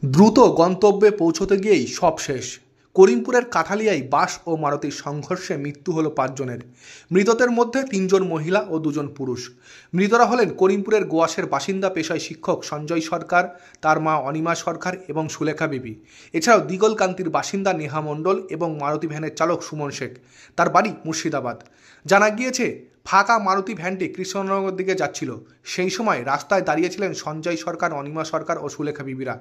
দ্রুত গন্তব্যে পৌঁছতে গিয়েই সব শেষ। করিমপুরের কাঠালিয়ায় বাস ও মারুতির সংঘর্ষে মৃত্যু হলো ৫ জনের। মৃতদের মধ্যে ৩ জন মহিলা ও ২ জন পুরুষ। মৃতরা হলেন করিমপুরের গোয়াসের বাসিন্দা পেশায় শিক্ষক সঞ্জয় সরকার, তার মা অনিমা সরকার এবং সুলেখা বিবি। এছাড়াও দিগলকান্তির বাসিন্দা নেহা মণ্ডল এবং মারুতি ভ্যানের চালক সুমন শেখ, তার বাড়ি মুর্শিদাবাদ। জানা গিয়েছে, ফাঁকা মারুতি ভ্যানটি কৃষ্ণনগর দিকে যাচ্ছিল। সেই সময় রাস্তায় দাঁড়িয়েছিলেন সঞ্জয় সরকার, অনিমা সরকার ও সুলেখা বিবিরা।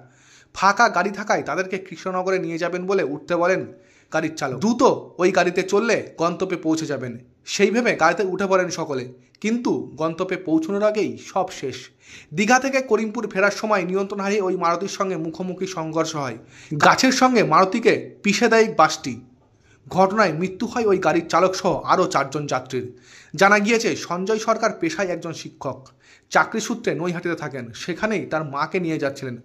ফাঁকা গাড়ি থাকায় তাদেরকে কৃষ্ণনগরে নিয়ে যাবেন বলে উঠতে বলেন গাড়ির চালক। দ্রুত ওই গাড়িতে চললে গন্তব্যে পৌঁছে যাবেন, সেই ভেবে গাড়িতে উঠে পড়েন সকলে। কিন্তু গন্তব্যে পৌঁছানোর আগেই সব শেষ। দীঘা থেকে করিমপুর ফেরার সময় নিয়ন্ত্রণ হারিয়ে ওই মারুতির সঙ্গে মুখোমুখি সংঘর্ষ হয়। গাছের সঙ্গে মারুতিকে পিষে দেয় বাসটি। ঘটনায় মৃত্যু হয় ওই গাড়ির চালক সহ আরও ৪ জন যাত্রীর। জানা গিয়েছে, সঞ্জয় সরকার পেশায় একজন শিক্ষক, চাকরি সূত্রে নৈহাটিতে থাকেন, সেখানেই তার মাকে নিয়ে যাচ্ছিলেন।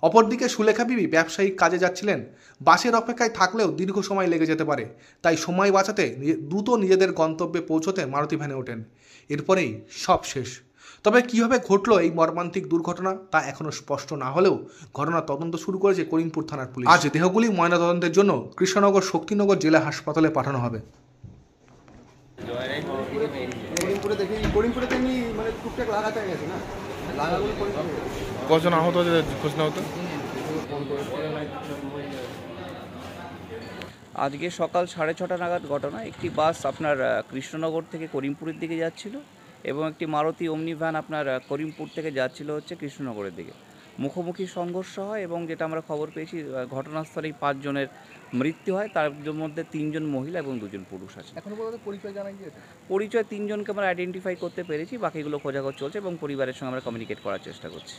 অপরদিকে সুলেখা বিবি ব্যবসায়িক কাজে যাচ্ছিলেন। বাসের অপেক্ষায় থাকলেও দীর্ঘ সময় লেগে যেতে পারে, তাই সময় বাঁচাতে দ্রুত নিজেদের গন্তব্যে পৌঁছতে মারুতি ভ্যানে ওঠেন। এরপরেই সব শেষ। তবে কীভাবে ঘটলো এই মর্মান্তিক দুর্ঘটনা তা এখনও স্পষ্ট না হলেও ঘটনার তদন্ত শুরু করেছে করিমপুর থানার পুলিশ। আজ দেহগুলি ময়নাতদন্তের জন্য কৃষ্ণনগর শক্তিনগর জেলা হাসপাতালে পাঠানো হবে। কজন আহত হয়েছে খোঁজ না হতো? আজকে সকাল 6:30 নাগাদ ঘটনা। একটি বাস আপনার কৃষ্ণনগর থেকে করিমপুরের দিকে যাচ্ছিল এবং একটি মারুতি ওমনি ভ্যান আপনার করিমপুর থেকে যাচ্ছিল হচ্ছে কৃষ্ণনগরের দিকে। মুখোমুখি সংঘর্ষ হয় এবং যেটা আমরা খবর পেয়েছি, ঘটনাস্থলেই ৫ জনের মৃত্যু হয়। তার মধ্যে ৩ জন মহিলা এবং ২ জন পুরুষ আছে। এখনো পর্যন্ত পরিচয় জানা গিয়েছে? পরিচয় ৩ জনকে আমরা আইডেন্টিফাই করতে পেরেছি, বাকিগুলো খোঁজাখোঁজ চলছে এবং পরিবারের সঙ্গে আমরা কমিউনিকেট করার চেষ্টা করছি।